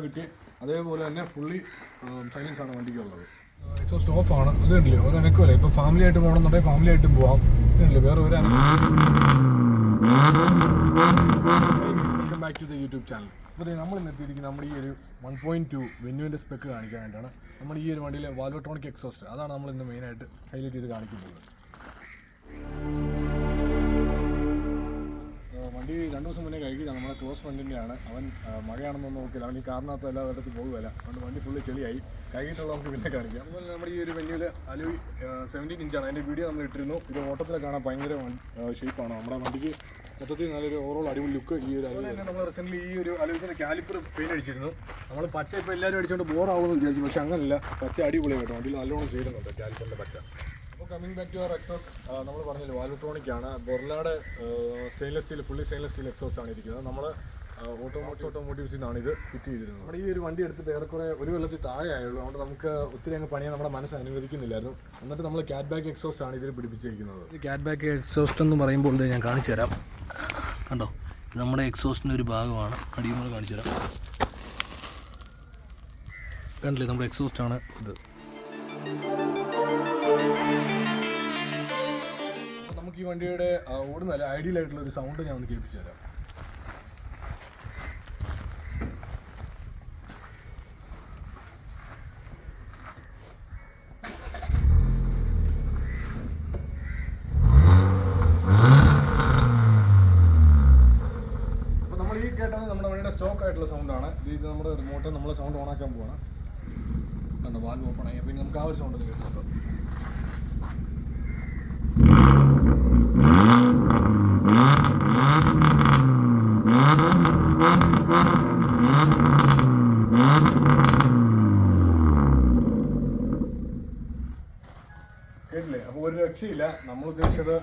കിട്ടി. അതേപോലെ തന്നെ ഫുള്ളി സൈലൻസ് ആണ് വണ്ടിക്കുള്ളത്. എക്സോസ്റ്റ് ഓഫ് ആണ്. അത് കണ്ടില്ലേ, ഒരു അനക്കമല്ലേ. ഇപ്പോൾ ഫാമിലി ആയിട്ട് പോകണമെന്നുണ്ടെങ്കിൽ ഫാമിലി ആയിട്ടും പോവാം. കണ്ടില്ലേ, വേറെ ഒരു welcome back to the YouTube channel. അപ്പോൾ നമ്മൾ ഇന്ന് എത്തിയിരിക്കുന്നത് നമ്മുടെ ഈ ഒരു 1.2 വെന്യുവിൻ്റെ സ്പെക്ക് കാണിക്കാൻ വേണ്ടിയിട്ടാണ്. നമ്മൾ ഈ ഒരു വണ്ടിയിലെ വാൽവോട്രോണിക് എക്സോസ്റ്റ് അതാണ് നമ്മൾ ഇന്ന് മെയിനായിട്ട് ഹൈലൈറ്റ് ചെയ്ത് കാണിക്കുന്നത്. വണ്ടി 2 ദിവസം മുന്നേ കഴിക്കുക. നമ്മുടെ ക്ലോസ് ഫ്രണ്ടിൻ്റെയാണ്. അവൻ മഴയാണെന്നൊന്നും നോക്കില്ല. അവൻ ഈ കാറിനകത്ത് എല്ലാ ഇടത്ത് പോകുകയില്ല. അതുകൊണ്ട് വണ്ടി ഫുള്ള് ചെളിയായി. കൈകിട്ടുള്ള നമുക്ക് പിന്നെ കാണിക്കാം. അതുപോലെ നമ്മുടെ ഈ ഒരു വെന്യൂവിൽ അലോയ് 17 ഇഞ്ചാണ്. അതിൻ്റെ വീഡിയോ നമ്മൾ ഇട്ടിരുന്നു. ഇത് ഓട്ടത്തിൽ കാണാൻ ഭയങ്കര ഷേപ്പാണ്. നമ്മുടെ വണ്ടിക്ക് മൊത്തത്തിൽ നല്ലൊരു ഓവറോൾ അടിപൊളി ലുക്ക് ഈ ഒരു അലോയ് തന്നെ. നമ്മൾ റീസെൻ്റ്ലി ഈ ഒരു അലോയ്സിൻ്റെ കാലിപ്പർ പെയിൻറ്റ് അടിച്ചിരുന്നു. നമ്മൾ പച്ച ഇപ്പോൾ എല്ലാവരും അടിച്ചുകൊണ്ട് ബോറാവുമെന്ന് വിചാരിച്ചു. പക്ഷേ അങ്ങനല്ല, പച്ച അടിപൊളി കേട്ടോ. വണ്ടിയിൽ നല്ലോണം ചെയ്യുന്നുണ്ട് കാലിപ്പറിൻ്റെ പച്ച. അപ്പോൾ coming back to our exhaust, നമ്മൾ പറഞ്ഞില്ല വാൽവോട്രോണിക് ആണ്. ബൊർലാടെ stainless steel, fully stainless steel exhaust ആണ് ഇരിക്കുന്നത്. നമ്മൾ ഓട്ടോമോട്ടീവ്സിൽ നിന്നാണ് ഇത് ഫിറ്റ് ചെയ്തിരുന്നത്. നമ്മുടെ ഈ ഒരു വണ്ടി എടുത്തിട്ട് ഏറെക്കുറെ ഒരു കൊല്ലത്തിൽ താഴെ ആയുള്ളൂ. അതുകൊണ്ട് നമുക്ക് ഒത്തിരി അങ്ങ് പണിയാൻ നമ്മുടെ മനസ്സ് അനുവദിക്കുന്നില്ലായിരുന്നു. എന്നിട്ട് നമ്മൾ ക്യാറ്റ് ബാക്ക് എക്സോസ്റ്റ് ആണ് ഇതിൽ പിടിപ്പിച്ചിരിക്കുന്നത്. ഈ ക്യാറ്റ് ബാക്ക് എക്സോസ്റ്റ് എന്ന് പറയുമ്പോൾ ഞാൻ കാണിച്ചു തരാം. കണ്ടോ, ഇത് നമ്മുടെ എക്സോസ്റ്റിൻ്റെ ഒരു ഭാഗമാണ്. അടിയുമ്പോൾ കാണിച്ചു തരാം. കണ്ടില്ലേ, നമ്മുടെ എക്സോസ്റ്റ് ആണ് ഇത്. നമുക്ക് ഈ വണ്ടിയുടെ ഓടുന്ന ഐഡിയൽ ആയിട്ടുള്ള ഒരു സൗണ്ട് ഞാൻ ഒന്ന് കേൾപ്പിച്ചു തരാം. അപ്പോൾ നമ്മൾ ഈ കേട്ടത് നമ്മുടെ വണ്ടിയുടെ സ്റ്റോക്ക് ആയിട്ടുള്ള സൗണ്ടാണ്. ഇത് നമ്മുടെ റിമോട്ട് നമ്മൾ സൗണ്ട് ഓണാക്കാൻ പോവാണ്. കണ്ടോ, വാൽവ് ഓപ്പൺ ആയി. പിന്നെ നമുക്ക് ആ ഒരു സൗണ്ട് കേൾക്കുന്നുണ്ടോ. കേട്ടില്ലേ? അപ്പോൾ ഒരു രക്ഷയില്ല. നമ്മൾ ഉദ്ദേശിച്ചത്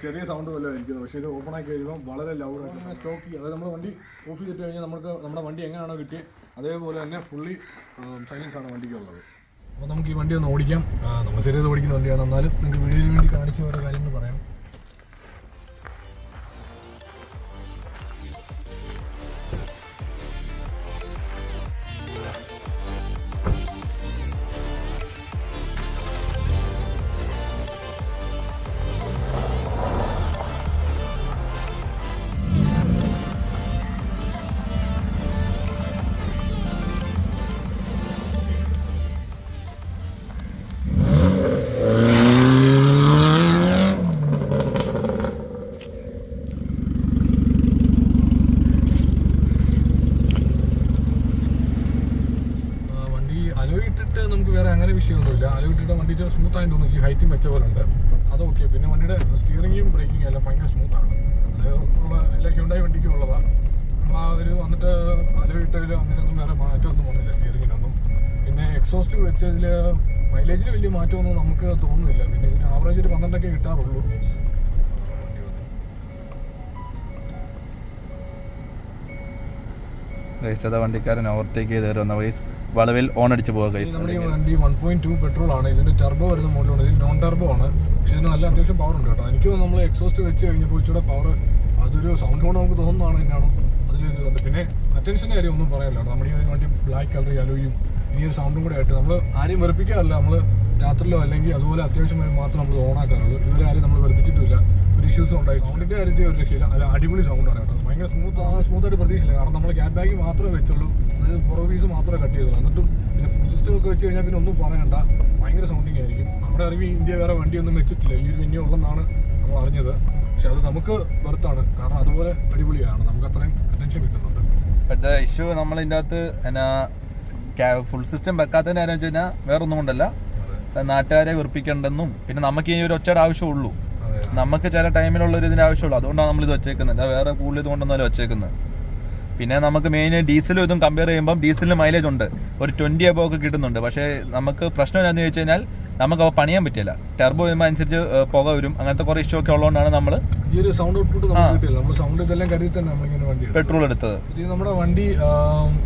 ചെറിയ സൗണ്ട് വല്ലതും ആയിരിക്കുന്നു. പക്ഷേ ഇത് ഓപ്പൺ ആക്കി കഴിയുമ്പോൾ വളരെ ലൗഡായിട്ട് സ്റ്റോക്ക് ചെയ്യുക. അതായത് നമ്മൾ വണ്ടി ഓഫ് ചെയ്തിട്ട് കഴിഞ്ഞാൽ നമുക്ക് നമ്മുടെ വണ്ടി എങ്ങനെയാണോ കിട്ടിയത് അതേപോലെ തന്നെ ഫുള്ളി സൈലൻസ് ആണ് വണ്ടിക്കുള്ളത്. അപ്പോൾ നമുക്ക് ഈ വണ്ടി ഒന്ന് ഓടിക്കാം. നമ്മൾ ശരിയായത് ഓടിക്കുന്ന വണ്ടിയാണ്. എന്നാലും നിങ്ങൾക്ക് വീഡിയോയിൽ വേണ്ടി കാണിച്ച് ഓരോ കാര്യങ്ങൾ പറയാം. അലോയ് ഇട്ടിട്ട് നമുക്ക് വേറെ അങ്ങനെ വിഷയമൊന്നുമില്ല. അലോയ് ഇട്ടിട്ട് വണ്ടി ഇച്ചിരി സ്മൂത്തായി തോന്നുന്നു. ഹൈറ്റും വെച്ച പോലെ ഉണ്ട്. അതൊക്കെ. പിന്നെ വണ്ടിയുടെ സ്റ്റിയറിങ്ങും ബ്രേക്കിങ്ങും എല്ലാം ഭയങ്കര സ്മൂത്താണ്. ഉള്ള എല്ലാ ഹ്യുണ്ടായി വണ്ടിക്കും ഉള്ളതാണ്. അതിൽ വന്നിട്ട് അലോയ് ഇട്ടതിൽ അങ്ങനെയൊന്നും വേറെ മാറ്റമൊന്നും വന്നില്ല സ്റ്റിയറിങ്ങിനൊന്നും. പിന്നെ എക്സോസ്റ്റ് വെച്ചതിൽ മൈലേജിൽ വലിയ മാറ്റമൊന്നും നമുക്ക് തോന്നുന്നില്ല. പിന്നെ ഇതിന് ആവറേജ് ഒരു 12 കിട്ടാറുള്ളൂ. വണ്ടിക്കാരൻ ഓവർടേക്ക് ചെയ്ത് തരുന്ന വയസ്സ് വളവിൽ ഓൺ അടിച്ച് പോകുക. നമ്മുടെ ഈ വണ്ടി 1.2 പെട്രോൾ ആണ്. ഇതിൻ്റെ ടർബോ വരുന്ന മോഡലാണ്. ഇത് നോൺ ടർബോ ആണ്. പക്ഷേ ഇതിന് നല്ല അത്യാവശ്യം പവർ ഉണ്ട് കേട്ടോ. എനിക്ക് നമ്മൾ എക്സോസ്റ്റ് വെച്ച് കഴിഞ്ഞപ്പോൾ ഇച്ചിരി പവർ, അതൊരു സൗണ്ട് കൊണ്ട് നമുക്ക് തോന്നുന്നതാണ് എന്നാണോ അതിലൊരു. പിന്നെ അറ്റൻഷൻ്റെ കാര്യം ഒന്നും പറയാനില്ല. നമ്മുടെ ഈ വണ്ടി ബ്ലാക്ക് കളർ അലോയും ഈ ഒരു സൗണ്ടും കൂടെ ആയിട്ട് നമ്മൾ ആരെയും വെറുപ്പിക്കാറില്ല. നമ്മൾ രാത്രിയിലോ അല്ലെങ്കിൽ അതുപോലെ അത്യാവശ്യം മാത്രം നമ്മൾ ഓണാക്കാറുള്ളൂ. ഇതുവരെ ആരും നമ്മൾ വെറുപ്പിച്ചിട്ടില്ല. ഒരു ഇഷ്യൂസും ഉണ്ടായി. സൗണ്ടിൻ്റെ കാര്യത്തിൽ ഒരു രക്ഷയില്ല. അല്ല, അടിപൊളി സൗണ്ടാണ് കേട്ടോ. ഭയങ്കര സ്മൂത്തായിട്ട് പ്രതീക്ഷയില്ല. കാരണം നമ്മൾ ക്യാറ്റ് ബാഗ് മാത്രമേ വെച്ചുള്ളൂ. അതായത് പുറകു പീസ് മാത്രമേ കട്ട് ചെയ്തുള്ളൂ. എന്നിട്ടും പിന്നെ ഫുൾ സിസ്റ്റം ഒക്കെ വെച്ച് കഴിഞ്ഞാൽ പിന്നെ ഒന്നും പറയണ്ട, ഭയങ്കര സൗണ്ടിങ് ആയിരിക്കും. നമ്മുടെ അറിവ് ഇന്ത്യ വേറെ വണ്ടിയൊന്നും വെച്ചിട്ടില്ല. ഈ ഒരു വെന്യൂ ഉള്ളതെന്നാണ് നമ്മൾ അറിഞ്ഞത്. പക്ഷെ അത് നമുക്ക് വെറുത്താണ്. കാരണം അതുപോലെ അടിപൊളിയാണ്. നമുക്ക് അത്രയും അറ്റൻഷൻ കിട്ടുന്നുണ്ട്. പക്ഷേ ഇഷ്യൂ നമ്മളിതിൻ്റെ അകത്ത് എന്നാ ഫുൾ സിസ്റ്റം വെക്കാത്തതിൻ്റെ കാര്യം വെച്ച് കഴിഞ്ഞാൽ വേറെ ഒന്നും കൊണ്ടല്ല, നാട്ടുകാരെ വെറുപ്പിക്കേണ്ടെന്നും പിന്നെ നമുക്ക് ഈ ഒരു ഒച്ചയുടെ ആവശ്യമുള്ളൂ. നമുക്ക് ചില ടൈമിലുള്ളൊരു ഇതിൻ്റെ ആവശ്യമുള്ളൂ. അതുകൊണ്ടാണ് നമ്മളിത് വെച്ചേക്കുന്നത്. വേറെ കൂടുതൽ ഇതുകൊണ്ടൊന്നല്ല വെച്ചേക്കുന്നത്. പിന്നെ നമുക്ക് മെയിൻ ഡീസലും ഇതും കമ്പയർ ചെയ്യുമ്പം ഡീസലിന് മൈലേജ് ഉണ്ട്, ഒരു 20 above ഒക്കെ കിട്ടുന്നുണ്ട്. പക്ഷേ നമുക്ക് പ്രശ്നം എന്താണെന്ന് ചോദിച്ചു കഴിഞ്ഞാൽ നമുക്ക് അവ പണിയാൻ പറ്റില്ല. ടെർബോ ചെയ്യുമ്പോൾ അനുസരിച്ച് പുക വരും. അങ്ങനത്തെ കുറേ ഇഷ്യൂ ഒക്കെ ഉള്ളതുകൊണ്ടാണ് നമ്മൾ ഈ ഒരു സൗണ്ട് ഔട്ട്പുട്ട് നമ്മൾ സൗണ്ട് ഇതെല്ലാം കരുതി തന്നെ നമ്മളിങ്ങനെ വണ്ടി പെട്രോൾ എടുത്തത്. ഇത് നമ്മുടെ വണ്ടി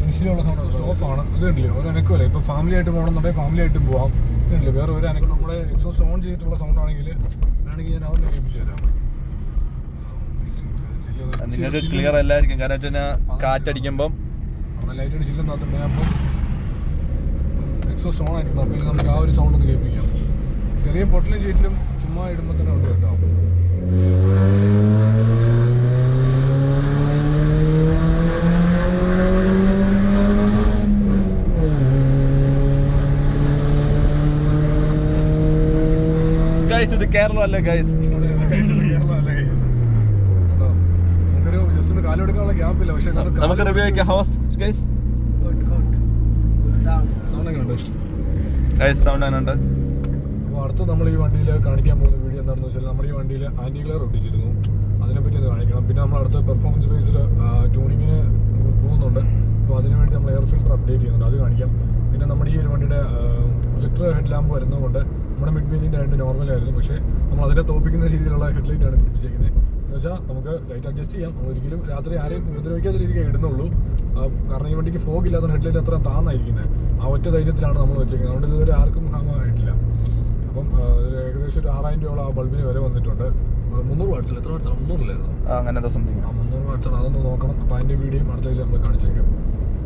ഇനിഷ്യലുള്ള സൗണ്ട് ഓഫ് ആണ്. ഇത് കണ്ടില്ലേ, ഒരു അനക്കമല്ലേ. ഇപ്പോൾ ഫാമിലി ആയിട്ട് പോകണമെന്നുണ്ടെങ്കിൽ ഫാമിലി ആയിട്ടും പോവാം. ഇതല്ലേ, വേറെ ഒരു അനക്കം. നമ്മുടെ എക്സോസ്റ്റ് ഓൺ ചെയ്തിട്ടുള്ള സൗണ്ട് ആണെങ്കിൽ ഞാൻ അതൊന്ന് കേൾപ്പിച്ചു തരാം. നിങ്ങൾക്ക് ക്ലിയർ അല്ലായിരിക്കും. കാരണം വെച്ച് കഴിഞ്ഞാൽ കാറ്റടിക്കുമ്പം എന്നാൽ ലൈറ്റ് അടിച്ചില്ലെന്നാകത്തുണ്ട്. ഞാൻ അപ്പം എക്സോസ്റ്റ് ഓൺ ആയിരിക്കണം. അപ്പോൾ നമുക്ക് ആ ഒരു സൗണ്ട് ഒന്ന് കേൾപ്പിക്കാം. ചെറിയ പൊട്ടലും ചീറ്റിലും ചുമ്മാ ഇടുമ്പോൾ തന്നെ ഉണ്ട് കേട്ടോ. ഇത് കേരള അല്ലേ ഗൈസ്? നമുക്കൊരു ജസ്റ്റ് ഒന്ന് കാലെടുക്കാനുള്ള ഗ്യാപ്പില്ല. പക്ഷേ നമുക്ക് റിവ്യൂ ചെയ്യാം. ഹൗസ് ഗൈസ് സൗണ്ട് എങ്ങനെയുണ്ട്? ഗൈസ് സൗണ്ട് എങ്ങനെയുണ്ട്? അപ്പോൾ അടുത്ത് നമ്മൾ ഈ വണ്ടിയിൽ കാണിക്കാൻ പോകുന്ന വീഡിയോ എന്താണെന്ന് വെച്ചാൽ നമ്മുടെ ഈ വണ്ടിയിൽ ആൻറ്റി ഗ്ലെയർ ഒട്ടിച്ചിരുന്നു. അതിനെപ്പറ്റി ഒന്ന് കാണിക്കണം. പിന്നെ നമ്മൾ അടുത്ത പെർഫോമൻസ് ബേസ്ഡ് ട്യൂണിങ്ങിന് പോകുന്നുണ്ട്. അപ്പോൾ അതിനുവേണ്ടി നമ്മൾ എയർ ഫിൽറ്റർ അപ്ഡേറ്റ് ചെയ്യുന്നുണ്ട്. അത് കാണിക്കാം. പിന്നെ നമ്മുടെ ഈ ഒരു വണ്ടിയുടെ പ്രൊജക്ടർ ഹെഡ് ലാമ്പ് വരുന്നതുകൊണ്ട് നമ്മുടെ മിഡ് റേഞ്ചിൻ്റെ ആയിട്ട് നോർമലായിരുന്നു. പക്ഷേ നമ്മൾ അതിനെ തോപ്പിക്കുന്ന രീതിയിലുള്ള ഹെഡ്ലൈറ്റാണ് പിടിപ്പിച്ചേക്കുന്നത്. എന്ന് വെച്ചാൽ നമുക്ക് ലൈറ്റ് അഡ്ജസ്റ്റ് ചെയ്യാം. ഒരിക്കലും രാത്രി ആരെയും ഉപദ്രവിക്കാത്ത രീതിക്ക് ഇടുന്നുള്ളൂ. കാരണം ഈ വണ്ടിക്ക് ഫോഗ് ഇല്ലാത്ത ഹെഡ്ലൈറ്റ് അത്ര താന്നായിരിക്കുന്നത്. ആ ഒറ്റ ധൈര്യത്തിലാണ് നമ്മൾ വെച്ചേക്കുന്നത്. അതുകൊണ്ട് ഇതുവരെ ആർക്കും ഹാമായിട്ടില്ല. അപ്പം ഏകദേശം ഒരു 6000 രൂപയോളം ആ ബൾബിന് വില വന്നിട്ടുണ്ട്. 300 വാട്ട്സിൽ എത്ര വാട്ട്സാണ്? 300 അങ്ങനത്തെ സംതിങ്. 300 വാട്ട്സാണ്. അതൊന്ന് നോക്കണം. അപ്പോൾ അതിൻ്റെ വീഡിയോയും അടുത്തതിൽ നമ്മൾ കാണിച്ചേക്കാം.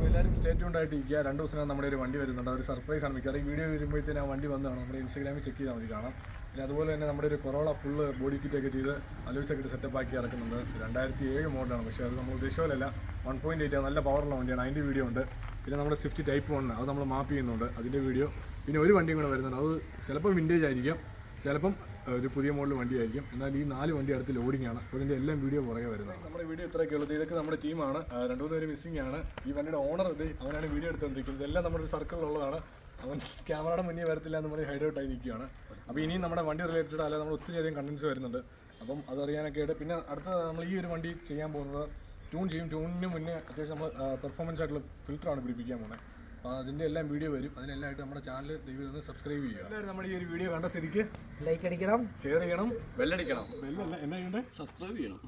എല്ലാവരും സ്റ്റേ ട്യൂൺഡ് ആയിട്ട് ഇരിക്കുക. 2 ദിവസം നമ്മുടെ ഒരു വണ്ടി വരുന്നുണ്ട്. ഒരു സർപ്രൈസ് ആണ്. മിക്കവാറും ഈ വീഡിയോ വരുമ്പോഴത്തേന് ആ വണ്ടി വന്നതാണ്. നമ്മുടെ ഇൻസ്റ്റാഗ്രാമിൽ ചെക്ക് ചെയ്താൽ മതി, കാണാം. പിന്നെ അതുപോലെ തന്നെ നമ്മുടെ ഒരു കൊറോള ഫുള്ള് ബോഡി കിറ്റൊക്കെ ചെയ്ത് അലോയ്സൊക്കെ സെറ്റപ്പ് ആക്കി ഇറക്കുന്നുണ്ട്. 2007 മോഡലാണ്. പക്ഷേ അത് നമ്മൾ ഉദ്ദേശിച്ചതല്ല. 1.8 നല്ല പവറുള്ള വണ്ടിയാണ്. അതിൻ്റെ വീഡിയോ ഉണ്ട്. പിന്നെ നമ്മുടെ സ്വിഫ്റ്റ് ടൈപ്പ് 1 അത് നമ്മൾ മാപ്പ് ചെയ്യുന്നുണ്ട്. അതിൻ്റെ വീഡിയോ. പിന്നെ ഒരു വണ്ടിയും കൂടെ വരുന്നുണ്ട്. അത് ചിലപ്പോൾ വിൻറ്റേജ് ആയിരിക്കും, ചിലപ്പം ഒരു പുതിയ മോഡൽ വണ്ടിയായിരിക്കും. എന്നാൽ ഈ 4 വണ്ടി അടുത്ത് ലോഡിംഗ് ആണ്. അപ്പോൾ ഇതിൻ്റെ എല്ലാം വീഡിയോ പുറകെ വരുന്നത്. നമ്മുടെ വീഡിയോ ഇത്രയൊക്കെ ഉള്ളത്. ഇതൊക്കെ നമ്മുടെ ടീമാണ്. 2-3 പേര് മിസ്സിംഗ് ആണ്. ഈ വണ്ടിയുടെ ഓണർ ഇത് അവനാണ് വീഡിയോ എടുത്തുകൊണ്ടിരിക്കുന്നത്. ഇതെല്ലാം നമ്മുടെ ഒരു സർക്കിളിലുള്ളതാണ്. അവൻ ക്യാമറയുടെ മുന്നിൽ വരത്തില്ല എന്ന് പറഞ്ഞ് ഹൈഡ് ഔട്ട് ആയി നിൽക്കുകയാണ്. അപ്പോൾ ഇനിയും നമ്മുടെ വണ്ടി റിലേറ്റഡ് അല്ലാതെ നമ്മൾ ഒത്തിരി അധികം കണ്ടൻസ് വരുന്നുണ്ട്. അപ്പം അതറിയാനൊക്കെ ആയിട്ട് പിന്നെ അടുത്ത നമ്മൾ ഈ ഒരു വണ്ടി ചെയ്യാൻ പോകുന്നത് ട്യൂൺ ചെയ്യും. ട്യൂണിന് മുന്നേ അത്യാവശ്യം നമ്മൾ പെർഫോമൻസ് ആയിട്ടുള്ള ഫിൽറ്ററാണ് പിടിപ്പിക്കാൻ പോകുന്നത്. അപ്പോൾ അതിൻ്റെ എല്ലാം വീഡിയോ വരും. അതിനെല്ലാമായിട്ട് നമ്മുടെ ചാനൽ ദയവായി ഒന്ന് സബ്സ്ക്രൈബ് ചെയ്യുക. എല്ലാവരും നമ്മുടെ ഈ ഒരു വീഡിയോ കണ്ട സ്ഥിതിക്ക് ലൈക്ക് അടിക്കണം, ഷെയർ ചെയ്യണം, ബെല്ലടിക്കണം. ബെല്ലല്ല എന്നാ ചെയ്യണ്ടേ? സബ്സ്ക്രൈബ് ചെയ്യണം.